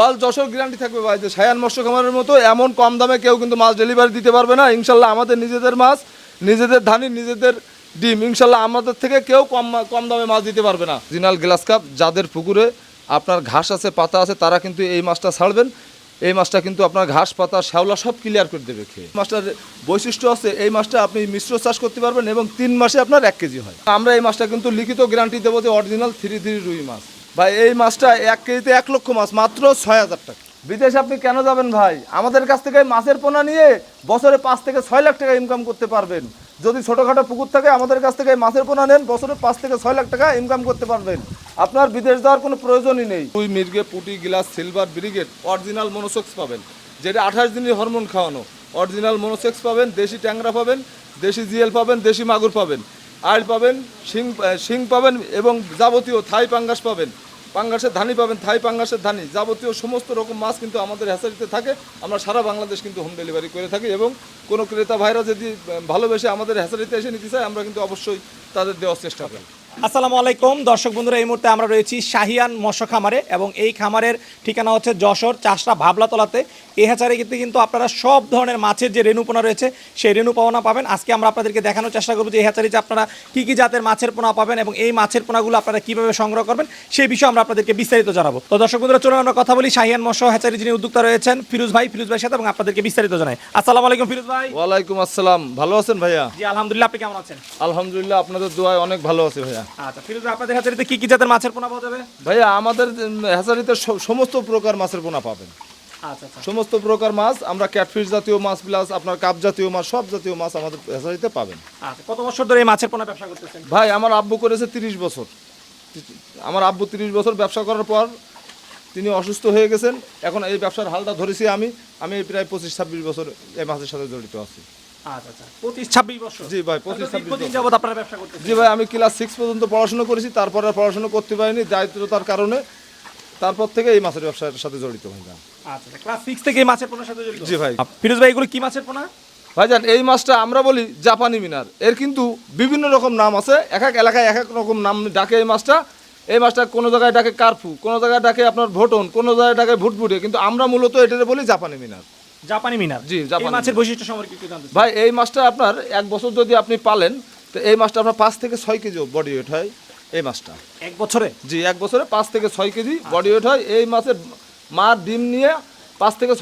All Jessore guarantee থাকবে ভাই, যে সায়ান মৎস্য খামারের মতো এমন কম দামে কেউ কিন্তু মাছ ডেলিভারি দিতে পারবে না। ইনশাল্লাহ আমাদের নিজেদের মাছ, নিজেদের ধানি, নিজেদের ডিম, ইনশাল্লাহ আমাদের থেকে কেউ কম দামে মাছ দিতে পারবে না। অরিজিনাল গ্লাস কাপ, যাদের পুকুরে আপনার ঘাস আছে, পাতা আছে, তারা কিন্তু এই মাছটা ছাড়বেন। এই মাছটা কিন্তু আপনার ঘাস, পাতা, শ্যাওলা সব ক্লিয়ার করে দেবে খেয়ে। মাছটার বৈশিষ্ট্য আছে, এই মাছটা আপনি মিশ্র চাষ করতে পারবেন এবং 3 মাসে আপনার 1 কেজি হয়। আমরা এই মাছটা কিন্তু লিখিত গ্যারান্টি দেবো যে অরিজিনাল 3 রুই মাছ। ভাই এই মাছটা 1 কেজিতে 1 লক্ষ মাছ, মাত্র 6,000 টাকা। বিদেশে আপনি কেন যাবেন ভাই? আমাদের কাছ থেকে মাছের পোনা নিয়ে বছরে 5 থেকে 6 লাখ টাকা ইনকাম করতে পারবেন। যদি ছোটোখাটো পুকুর থাকে আমাদের কাছ থেকে মাছের পোনা নেন, বছরে 5 থেকে 6 লাখ টাকা ইনকাম করতে পারবেন। আপনার বিদেশ যাওয়ার কোনো প্রয়োজনই নেই। রুই, মির্গে, পুঁটি, glass, silver, brigade original monosex পাবেন, যেটা 28 দিনের হরমোন খাওয়ানো। অরিজিনাল মনোসেক্স পাবেন, দেশি ট্যাংরা পাবেন, দেশি জিএল পাবেন, দেশি মাগুর পাবেন, আইল পাবেন, শিং পাবেন এবং যাবতীয় থাই পাঙ্গাস পাবেন। পাঙ্গাসের ধানি পাবেন, থাই পাঙ্গাসের ধানি, যাবতীয় সমস্ত রকম মাছ কিন্তু আমাদের হ্যাচারিতে থাকে। আমরা সারা বাংলাদেশ কিন্তু হোম ডেলিভারি করে থাকি এবং কোনো ক্রেতা ভাইরা যদি ভালোবেসে আমাদের হ্যাচারিতে এসে নিতে চায়, আমরা কিন্তু অবশ্যই তাদের দেওয়ার চেষ্টা করি। আসসালামু আলাইকুম দর্শক বন্ধুরা, এই মুহূর্তে আমরা রয়েছি শাহিয়ান মৎস্য খামারে এবং এই খামারের ঠিকানা হচ্ছে যশোর চাষড়া ভাবলাতলাতে। এই হ্যাচারে কিন্তু আপনারা সব ধরনের মাছের যে রেণুপোনা রয়েছে সেই রেণুপোনা পাবেন। আজকে আমরা আপনাদেরকে দেখানোর চেষ্টা করবো যে এই হ্যাচারিতে আপনারা কী কী জাতের মাছের পোনা পাবেন এবং এই মাছের পোনাগুলো আপনারা কীভাবে সংগ্রহ করবেন সেই বিষয়ে আমরা আপনাদেরকে বিস্তারিত জানাবো। তো দর্শক বন্ধুরা, চলুন আমরা কথা বলি শাহিয়ান মৎস্য হ্যাচারি যিনি উদ্যোক্তা রয়েছেন ফিরোজ ভাইয়ের সাথে এবং আপনাদেরকে বিস্তারিত জানাই। আসসালামু আলাইকুম ফিরোজ ভাই। ওয়ালাইকুম আসসালাম। ভালো আছেন ভাইয়া? জি আলহামদুলিল্লাহ, আপনি কেমন আছেন? আলহামদুলিল্লাহ, আপনাদের দোয়ায় অনেক ভালো আছে ভাইয়া। আচ্ছা ফিরোজ ভাই, আপনাদের হ্যাচারিতে কী কী জাতের মাছের পোনা পাওয়া যাবে? ভাইয়া আমাদের হ্যাচারিতে সমস্ত প্রকার মাছের পোনা পাবেন। আচ্ছা, সমস্ত প্রকার মাছ, আমরা ক্যাটফিশ জাতীয় মাছ প্লাস আপনার কাপ জাতীয় মাছ, সব জাতীয় মাছ আমাদের হ্যাচারিতে পাবেন। আচ্ছা, কত বছর ধরে এই মাছের পোনা ব্যবসা করতেছেন? ভাই আমার আব্বু করেছে 30 বছর। আমার আব্বু 30 বছর ব্যবসা করার পর তিনি অসুস্থ হয়ে গেছেন। এখন এই ব্যবসার হালটা ধরেছি আমি প্রায় 25-26 বছর এই মাছের সাথে জড়িত আছি। আচ্ছা আচ্ছা, 25-26 বছর। জি ভাই, 25-26 বছর যাবত আপনারা ব্যবসা করতেছেন? জি ভাই, আমি ক্লাস 6 পর্যন্ত পড়াশোনা করেছি, তারপরে আর পড়াশোনা করতে পারিনি দায়িত্বতার কারণে। তারপর থেকে এই মাছের ব্যবসার সাথে জড়িত হয়ে যান। আচ্ছা, ক্লাস 6 থেকে এই মাছের পোনার সাথে জড়িত? জি ভাই। ফিরোজ ভাই, এগুলো কি মাছের পোনা? ভাইজান এই মাছটা আমরা বলি জাপানি মিনার। এর কিন্তু বিভিন্ন রকম নাম আছে, এক এক এলাকায় এক এক রকম নাম ডাকে এই মাছটা। এই মাছটা কোনো জায়গায় ডাকে কার্ফু, কোনো জায়গায় ডাকে আপনার ভোটন, কোনো জায়গায় ডাকে ভুটভুটে, কিন্তু আমরা মূলত এটাকে বলি জাপানি মিনার। জাপানি মিনার? জি, এই জাপানি মাছের মিনার। বৈশিষ্ট্য সম্পর্কে একটু জানতে চাই। ভাই এই মাছটা আপনার 1 বছর যদি আপনি পালেন, তো এই মাছটা আপনার 5 থেকে 6 কেজি বডি ওয়েট হয় এই মাছটা। 1 বছরে? জি, 1 বছরে 5 থেকে 6 কেজি বডি ওয়েট হয়। এই মাছের মার ডিম নিয়ে 5 থেকে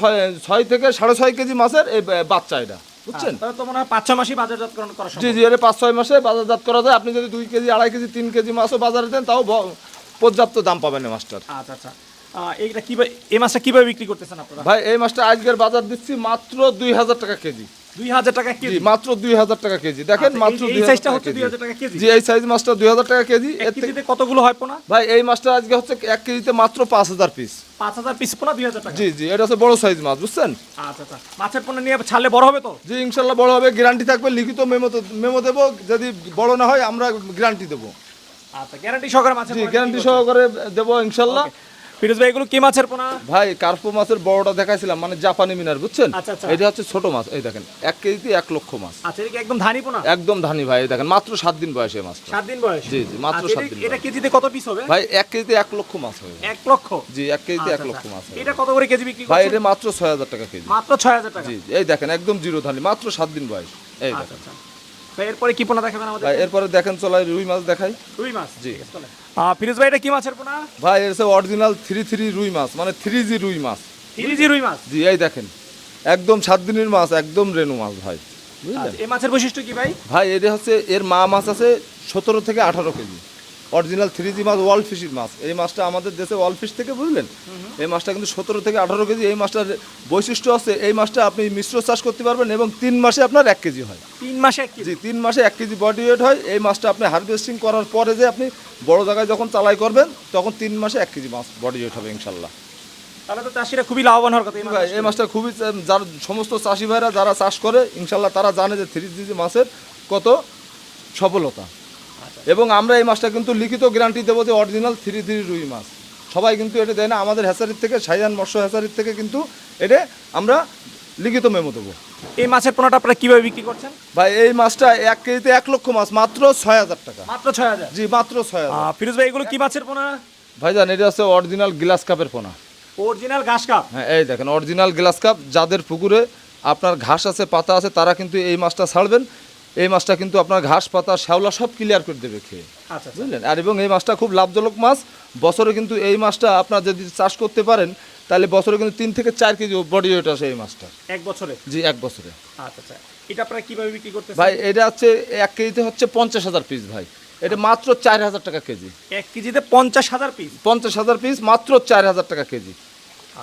6 থেকে 6.5 কেজি মাছের এই বাচ্চা, এটা বুঝছেন? তাহলে তো মনে হয় 5-6 মাসই বাজারজাতকরণ করা সম্ভব। জি জি, এটা 5-6 মাসে বাজারজাত করা যায়। আপনি যদি 2 কেজি, 2.5 কেজি, 3 কেজি মাছও বাজারে দেন, তাও পর্যাপ্ত দাম পাবেন এই মাছটার। আচ্ছা আচ্ছা, এইটা কিভাবে, এই মাছটা কিভাবে বিক্রি করতেছেন আপনারা? ভাই এই মাছটা আজকের বাজার দিচ্ছি মাত্র 2,000 টাকা কেজি। 2000 টাকা জি, কেজি? মাত্র 2,000 টাকা কেজি। দেখেন আচ্ছা, মাত্র এই 2,000 সাইজটা টাকা হচ্ছে কেজি। 2000 টাকা কেজি? জি, এই সাইজ মাছটা 2,000 টাকা কেজি। এক কেজিতে কতগুলো হয় পোনা? ভাই এই মাছটা আজকে হচ্ছে 1 কেজিতে মাত্র 5,000 পিস। 5000 পিস পোনা 2000 টাকা? জি জি, এটা হচ্ছে বড় সাইজ মাছ, বুঝছেন? আচ্ছা আচ্ছা, মাছের পোনা নিয়ে ছাড়লে বড় হবে তো? জি ইনশাল্লাহ বড় হবে, গ্যারান্টি থাকবে, লিখিত মেমো দেবো। যদি বড় না হয় আমরা গ্যারান্টি দেবো। আচ্ছা, গ্যারান্টি সহকারে মাছের জি, পোনা গ্যারান্টি সহকারে দেবো ইনশাল্লাহ। ফিরোজ ভাই, এগুলো কি মাছের পোনা? ভাই কার্পো মাছের বড়টা দেখাইছিলাম, মানে জাপানি মিনার, বুঝছেন? আচ্ছা আচ্ছা, এটা হচ্ছে ছোট মাছ। এই দেখেন 1 কেজিতে 1 লক্ষ মাছ। আচ্ছা, এটা কি একদম ধানি পোনা? একদম ধানি ভাই। এই দেখেন মাত্র 7 দিন বয়সে মাছটা। 7 দিন বয়স? জি জি, মাত্র 7 দিন। এটা কেজিতে কত পিস হবে ভাই 1 কেজিতে 1 লক্ষ মাছ হবে। 1 লক্ষ? জি, 1 কেজিতে 1 আচ্ছা, লক্ষ মাছ হবে। এটা কত করে কেজি বিক্রি ভাই করছেন? এটা মাত্র 6,000 টাকা কেজি। মাত্র 6000 টাকা? জি, এই দেখেন একদম জিরো ধানি, মাত্র 7 দিন বয়স। এই আচ্ছা দেখেন আচ্ছা, ভাই এরপরে কি পোনা দেখাবেন আমাদের? ভাই, এরপরে দেখেন চলাই রুই মাছ দেখাই। রুই মাছ? জি। ফিরোজ ভাই, এটা কি মাছের পোনা? ভাই এর হচ্ছে অরিজিনাল 3 রুই মাছ, মানে 3G রুই মাছ। 3G রুই মাছ? জি, এই দেখেন একদম 7 দিনের মাছ, একদম রেনু মাছ ভাই, বুঝলেন? আচ্ছা, এই মাছের বৈশিষ্ট্য কি ভাই? ভাই এটা হচ্ছে এর মা মাছ আছে 17 থেকে 18 কেজি। অরিজিনাল 3G মাছ, ওয়ার্ল্ড ফিশের মাছ। এই মাছটা আমাদের দেশে ওয়ার্ল্ড ফিশ থেকে, বুঝলেন? এই মাছটা কিন্তু 17 থেকে 18 কেজি। এই মাছটার বৈশিষ্ট্য আছে, এই মাছটা আপনি মিশ্র চাষ করতে পারবেন এবং 3 মাসে আপনার 1 কেজি হয়। 3 মাসে 1 কেজি? জি, 3 মাসে 1 কেজি বডি ওয়েট হয়। এই মাছটা আপনি হারভেস্টিং করার পরে যে আপনি বড় জায়গায় যখন চালাই করবেন, তখন 3 মাসে 1 কেজি মাছ বডি ওয়েট হবে ইনশাল্লাহ। তাহলে তো চাষিরা খুবই লাভবান হওয়ার কথা। ভাই এই মাছটা খুবই, যার সমস্ত চাষি ভাইরা যারা চাষ করে ইনশাল্লাহ তারা জানে যে 3G মাছের কত সফলতা। এবং আমরা এই মাছটা কিন্তু লিখিত গ্যারান্টি দেবো যে অরিজিনাল 3 রুই মাছ। সবাই কিন্তু এটা দেয় না, আমাদের হ্যাচারির থেকে, শাহিয়ান মৎস্য হ্যাচারির থেকে কিন্তু এটা আমরা লিখিত মেমো দেবো। এই মাছের পোনাটা আপনারা কিভাবে বিক্রি করছেন? ভাই এই মাছটা 1 কেজিতে 1 লক্ষ মাছ, মাত্র 6,000 টাকা। মাত্র 6000? জি, মাত্র 6,000। ফিরোজ ভাই, এগুলো কি মাছের পোনা? ভাইজান এটা হচ্ছে অরিজিনাল গ্লাস কাপের পোনা। অরিজিনাল ঘাস কাপ। হ্যাঁ এই দেখেন অরিজিনাল গ্লাস কাপ। যাদের পুকুরে আপনার ঘাস আছে পাতা আছে তারা কিন্তু এই মাছটা ছাড়বেন। এই মাছটা কিন্তু আপনার ঘাস পাতা শ্যাওলা সব ক্লিয়ার করে দেবে খেয়ে, আচ্ছা বুঝলেন। আর এবং এই মাছটা খুব লাভজনক মাছ। বছরে কিন্তু এই মাছটা আপনার যদি চাষ করতে পারেন তাহলে বছরে কিন্তু 3 থেকে 4 কেজি বডি ওয়েট আসে এই মাছটা। এক বছরে? জি, এক বছরে। আচ্ছা আচ্ছা, এটা আপনারা কিভাবে বিক্রি করতেছেন ভাই এটা হচ্ছে 1 কেজিতে হচ্ছে 50,000 পিস ভাই। এটা মাত্র 4,000 টাকা কেজি। 1 কেজিতে 50,000 পিস? 50,000 পিস মাত্র 4,000 টাকা কেজি।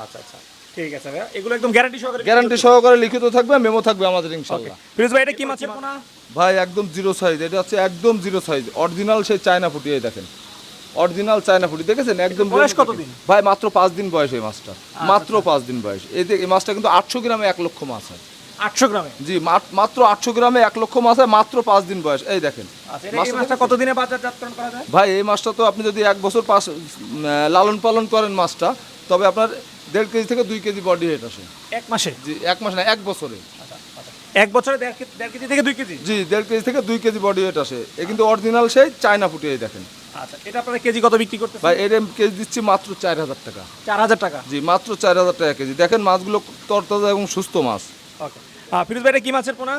আচ্ছা আচ্ছা, ঠিক আছে ভাইয়া, এগুলো একদম গ্যারান্টি সহকারে? গ্যারান্টি সহকারে লিখিত থাকবে, মেমো থাকবে আমাদের ইনশাআল্লাহ। ফিরোজ ভাই এটা কি মাছের পোনা? ভাই একদম জিরো সাইজ। এটা হচ্ছে একদম জিরো সাইজ অরিজিনাল সেই চায়না পুঁটি। এই দেখেন অরিজিনাল চায়না পুঁটি, দেখেছেন একদম। বয়স কতদিন? ভাই মাত্র 5 দিন বয়স এই মাছটা, মাত্র 5 দিন বয়স। এই মাছটা কিন্তু 800 গ্রামে 1 লক্ষ মাছ হয়। 800 গ্রামে? জি, মাত্র 800 গ্রামে 1 লক্ষ মাছ হয়, মাত্র 5 দিন বয়স। এই দেখেন আচ্ছা, এই মাছটা কতদিনে বাজারজাতকরণ করা যায়? ভাই এই মাছটা তো আপনি যদি 1 বছর লালন পালন করেন মাছটা, তবে আপনার 1.5 কেজি থেকে 2 কেজি বডি ওয়েট আসে। 1 মাসে? জি, 1 মাস না, 1 বছরে। আচ্ছা আচ্ছা, 1 বছরে 1.5 কেজি থেকে 2 কেজি? জি, 1.5 কেজি থেকে 2 কেজি বডি ওয়েট আসে। এ কিন্তু অরিজিনাল সেই চায়না পুঁটি। এই দেখেন। আচ্ছা, এটা আপনারা কেজি কত বিক্রি করতেছেন? ভাই এর কেজি দিচ্ছি মাত্র 4,000 টাকা। 4,000 টাকা? জি, মাত্র 4,000 টাকা কেজি। দেখেন মাছগুলো তরতাজা এবং সুস্থ মাছ। ওকে, ফিরোজ ভাই এটা কি মাছের পোনা?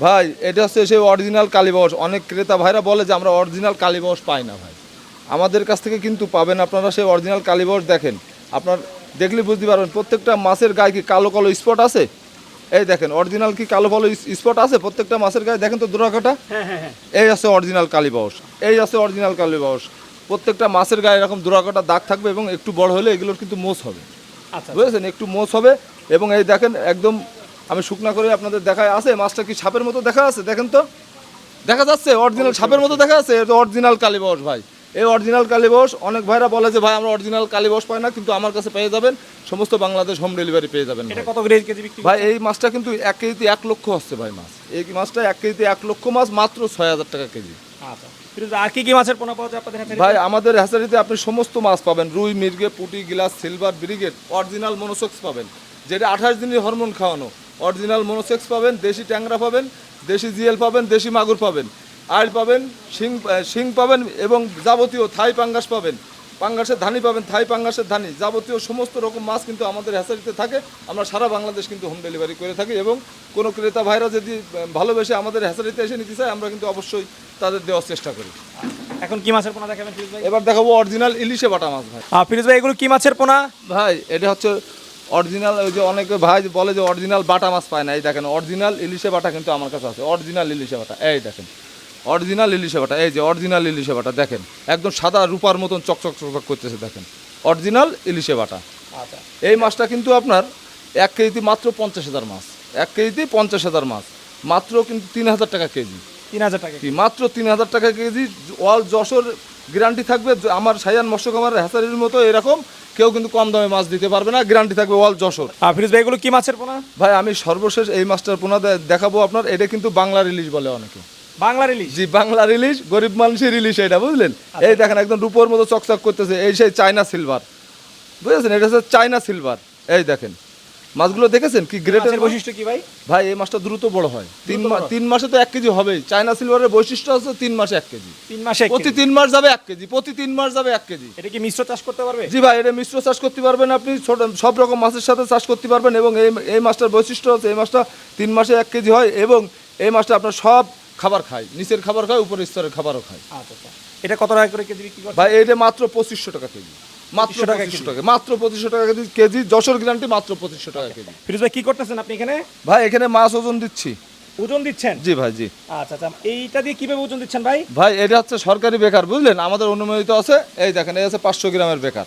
ভাই এটা হচ্ছে সেই অরিজিনাল কালীবাউস। অনেক ক্রেতা ভাইরা বলে যে আমরা অরিজিনাল কালীবাউস পাই না। ভাই আমাদের কাছ থেকে কিন্তু পাবেন আপনারা সেই অরিজিনাল কালীবাউস। দেখেন আপনার দেখলে বুঝতে পারবেন প্রত্যেকটা মাছের গায়ে কি কালো কালো স্পট আছে। এই দেখেন অরিজিনাল কি কালো কালো স্পট আছে প্রত্যেকটা মাছের গায়ে। দেখেন তো দোরাকাটা। হ্যাঁ হ্যাঁ হ্যাঁ, এই আছে অরিজিনাল কালীবাউস। এই আছে অরিজিনাল কালীবাউস। প্রত্যেকটা মাছের গায়ে এরকম দোরাকাটা দাগ থাকবে এবং একটু বড় হলে এগুলোর কিন্তু মোচ হবে। আচ্ছা বুঝেছেন, একটু মোচ হবে। এবং এই দেখেন একদম আমি শুকনা করে আপনাদের দেখায় আছে মাছটা কি সাপের মতো দেখা আছে। দেখেন তো, দেখা যাচ্ছে অরিজিনাল সাপের মতো দেখা যাচ্ছে। এটা অরিজিনাল কালীবাউস ভাই। এই অরিজিনাল কালীবাউস। অনেক ভাইরা বলে যে ভাই আমরা অরিজিনাল কালীবাউস পাই না, কিন্তু আমার কাছে পেয়ে যাবেন, সমস্ত বাংলাদেশ হোম ডেলিভারি পেয়ে যাবেন। এটা ভাই কত করে কেজি বিক্রি? ভাই এই মাছটা কিন্তু 1 কেজিতে 1 লক্ষ হচ্ছে ভাই মাছ। এই মাছটা 1 কেজিতে 1 লক্ষ মাছ, মাত্র 6,000 টাকা কেজি। আচ্ছা, ফিরোজ আর কি মাছের পোনা পাওয়া যায় আপনাদের কাছে? ভাই আমাদের হ্যাচারিতে আপনি সমস্ত মাছ পাবেন। রুই, মির্গে, পুঁটি, গিলাস, সিলভার, ব্রিগেড, অরিজিনাল মনোসেক্স পাবেন, যেটা 28 দিনের হরমোন খাওয়ানো। অরিজিনাল মনোসেক্স পাবেন, দেশি ট্যাংরা পাবেন, দেশি জিএল পাবেন, দেশি মাগুর পাবেন, আইল পাবেন, শিং পাবেন এবং যাবতীয় থাই পাঙ্গাস পাবেন, পাঙ্গাসের ধানি পাবেন, থাই পাঙ্গাসের ধানি, যাবতীয় সমস্ত রকম মাছ কিন্তু আমাদের হ্যাচারিতে থাকে। আমরা সারা বাংলাদেশ কিন্তু হোম ডেলিভারি করে থাকি এবং কোনো ক্রেতা ভাইরা যদি ভালোবেসে আমাদের হ্যাচারিতে এসে নিতে চায় আমরা কিন্তু অবশ্যই তাদের দেওয়ার চেষ্টা করি। এখন কি মাছের পোনা দেখাবেন ফিরোজ ভাই? এবার দেখাবো অরিজিনাল ইলিশে বাটা মাছ ভাই। ফিরোজ ভাই এগুলো কি মাছের পোনা? ভাই এটা হচ্ছে অরিজিনাল। ওই যে অনেকে ভাই বলে যে অরিজিনাল বাটা মাছ পায় না, এই দেখেন অরিজিনাল ইলিশে বাটা কিন্তু আমার কাছে আছে। অরিজিনাল ইলিশে বাটা, এই দেখেন অরিজিনাল ইলিশে বাটা। এই যে অরিজিনাল ইলিশে বাটা দেখেন, একদম সাদা রূপার মতন চকচক চকচক করতেছে। দেখেন অরিজিনাল ইলিশে বাটা। আচ্ছা, এই মাছটা কিন্তু আপনার 1 কেজিতে মাত্র 50,000 মাছ। 1 কেজিতে 50,000 মাছ, মাত্র কিন্তু 3,000 টাকা কেজি। 3,000 টাকা কি মাত্র 3,000 টাকা কেজি। অল যশোর গ্যারান্টি থাকবে। আমার শাহিয়ান মৎস্য খামারের হ্যাচারির মতো এরকম কেউ কিন্তু কম দামে মাছ দিতে পারবে না। গ্যারান্টি থাকবে অল যশোর। ফিরোজ ভাই এগুলো কি মাছের পোনা? ভাই আমি সর্বশেষ এই মাছটার পোনা দেখাবো আপনার। এটা কিন্তু বাংলা রিলিজ বলে অনেকে। বাংলা রিলিজ? জি, বাংলা রিলিজ, গরিব মানুষের রিলিজ এটা, বুঝলেন। এই দেখেন একদম রূপোর মতো চকচক করতেছে। এই সেই চায়না সিলভার, বুঝেছেন, এটা হচ্ছে চায়না সিলভার। এই দেখেন মাছগুলো দেখেছেন কি গ্রেটের বৈশিষ্ট্য কি ভাই? ভাই এই মাছটা দ্রুত বড় হয়। 3 মাসে তো 1 কেজি হবেই। চায়না সিলভারের বৈশিষ্ট্য হচ্ছে 3 মাসে 1 কেজি। 3 মাসে প্রতি 3 মাস যাবে 1 কেজি, প্রতি 3 মাস যাবে 1 কেজি। এটা কি মিশ্র চাষ করতে পারবে? জি ভাই, এটা মিশ্র চাষ করতে পারবেন আপনি। ছোট সব রকম মাছের সাথে চাষ করতে পারবেন। এবং এই মাছটার বৈশিষ্ট্য হচ্ছে এই মাছটা 3 মাসে 1 কেজি হয় এবং এই মাছটা আপনার সব খাবার খায়, নিচের খাবার খায়, উপরের স্তরের খাবারও খায়। আচ্ছা আচ্ছা, এটা কত টাকা করে কেজি বিক্রি করছেন? ভাই এটা মাত্র 2500 টাকা কেজি। মাত্র 2500 টাকা, মাত্র 2500 টাকা কেজি। যশোর গ্যারান্টি মাত্র 2500 টাকা কেজি। ফিরোজ ভাই কি করতেছেন আপনি এখানে? ভাই এখানে মাছ ওজন দিচ্ছি। ওজন দিচ্ছেন? জি ভাই, জি। আচ্ছা আচ্ছা, এইটা দিয়ে কিভাবে ওজন দিচ্ছেন ভাই? ভাই এটা হচ্ছে সরকারি বেকার, বুঝলেন, আমাদের অনুমোদিত আছে। এই দেখেন এই আছে 500 গ্রামের বেকার।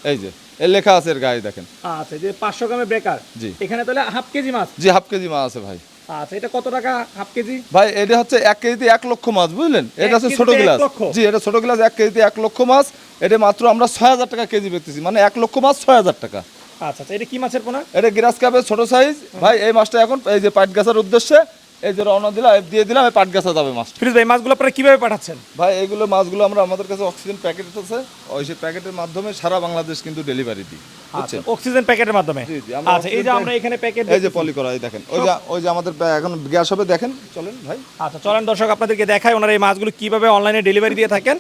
এই যে এর লেখা আছে এর গায়ে দেখেন। আচ্ছা, যে 500 গ্রামের বেকার। জি। এখানে তাহলে হাফ কেজি মাছ? জি, হাফ কেজি মাছ আছে ভাই। আচ্ছা, এটা কত টাকা হাফ কেজি? ভাই এটা হচ্ছে 1 কেজিতে 1 লক্ষ মাছ, বুঝলেন। এটা হচ্ছে ছোট কেজিতে 1 গ্লাস। লক্ষ? জি, এটা ছোট গ্লাস। 1 কেজিতে 1 লক্ষ মাছ। এটা মাত্র আমরা 6,000 টাকা কেজি বেচতেছি, মানে 1 লক্ষ মাছ 6,000 টাকা। আচ্ছা আচ্ছা, এটা কি মাছের পোনা? এটা গ্রাস কাপের ছোট সাইজ। ভাই এই মাছটা এখন এই যে পাট গাছার উদ্দেশ্যে এই যে রওনা দিলাম, দিয়ে দিলাম, এই পাট গাছা যাবে মাছ। ফিরোজ ভাই মাছগুলো আপনারা কিভাবে পাঠাচ্ছেন? ভাই এইগুলো মাছগুলো আমরা আমাদের কাছে অক্সিজেন প্যাকেট আছে, ওই সেই প্যাকেটের মাধ্যমে সারা বাংলাদেশ কিন্তু ডেলিভারি দিই, বুঝছেন। অক্সিজেন প্যাকেটের মাধ্যমে? জি জি। আমরা আচ্ছা, এই যে আমরা এখানে প্যাকেট, এই যে পলি করা, এই দেখেন ওই যে আমাদের এখন গ্যাস হবে, দেখেন চলেন ভাই। আচ্ছা চলেন দর্শক আপনাদেরকে দেখায় ওনারা এই মাছগুলো কিভাবে অনলাইনে ডেলিভারি দিয়ে থাকেন।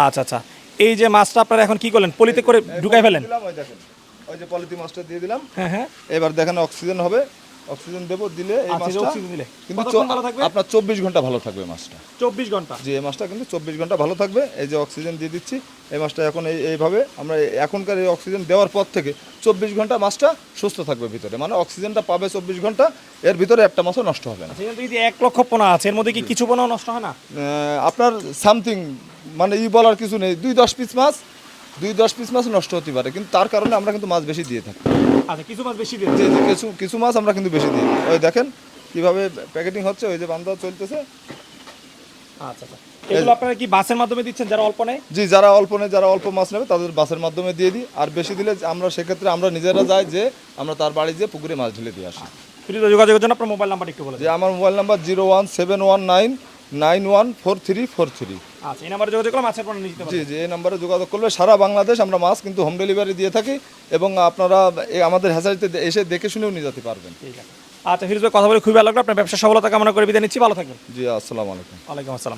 আচ্ছা আচ্ছা, এই যে মাছটা আপনারা এখন কি করলেন, পলিতে করে ঢুকাই ফেলেন? দিলাম, ওই দেখেন ওই যে পলিথিন মাছটা দিয়ে দিলাম। হ্যাঁ হ্যাঁ এবার দেখেন অক্সিজেন হবে, অক্সিজেন দেবো, দিলে এই আচ্ছা, মাছটা অক্সিজেন দিলে কিন্তু কতক্ষণ ভালো থাকবে? আপনার 24 ঘন্টা ভালো থাকবে মাছটা। 24 ঘন্টা। জি, এই মাছটা কিন্তু 24 ঘন্টা ভালো থাকবে। এই যে অক্সিজেন দিয়ে দিচ্ছি, এই মাছটা এখন এইভাবে আমরা এখনকার এই অক্সিজেন দেওয়ার পর থেকে 24 ঘন্টা মাছটা সুস্থ থাকবে ভিতরে, মানে অক্সিজেনটা পাবে 24 ঘন্টা, এর ভিতরে একটা মাছও নষ্ট হবে না। সেখানে যদি 1 লক্ষ পোনা আছে, এর মধ্যে কি কিছু পোনাও নষ্ট হয় না? আপনার সামথিং মানে বলার কিছু নেই, 2-10 পিস মাছ, 2-10 পিস মাছ নষ্ট হতে পারে, কিন্তু তার কারণে আমরা কিন্তু মাছ বেশি দিয়ে থাকি। আচ্ছা, কিছু মাছ বেশি দিয়ে জি জি, কিছু মাছ আমরা কিন্তু বেশি দিই। ওই দেখেন কিভাবে প্যাকেটিং হচ্ছে, ওই যে বান্ধা চলতেছে। আচ্ছা আচ্ছা, এগুলো আপনারা কি বাসের মাধ্যমে দিচ্ছেন যারা অল্প নেয়? জি, যারা অল্প নেয়, যারা অল্প মাছ নেবে তাদের বাসের মাধ্যমে দিয়ে দিই। আর বেশি দিলে আমরা সেক্ষেত্রে আমরা নিজেরা যাই, যে আমরা তার বাড়ি যেয়ে পুকুরে মাছ ঢেলে দিয়ে আসি। ফ্রিতে যোগাযোগের জন্য আপনার মোবাইল নাম্বার একটু বলে যে দিন। আমার মোবাইল নাম্বার 01719914343। আচ্ছা, এই নাম্বারে যোগাযোগ করলে মাছের পোনা নিয়ে যেতে জি পারবেন। জি, এই নাম্বারে যোগাযোগ করলে সারা বাংলাদেশ আমরা মাছ কিন্তু হোম ডেলিভারি দিয়ে থাকি, এবং আপনারা আমাদের হ্যাচারিতে এসে দেখে শুনেও নিয়ে যেতে পারবেন। ঠিক আছে। আচ্ছা ফিরোজ ভাই, কথা বলে খুবই ভালো লাগলো। আপনার ব্যবসা সফলতা কামনা করে বিদায় নিচ্ছি, ভালো থাকবেন। জি, আসসালামু আলাইকুম। ওয়ালাইকুম আসসালাম।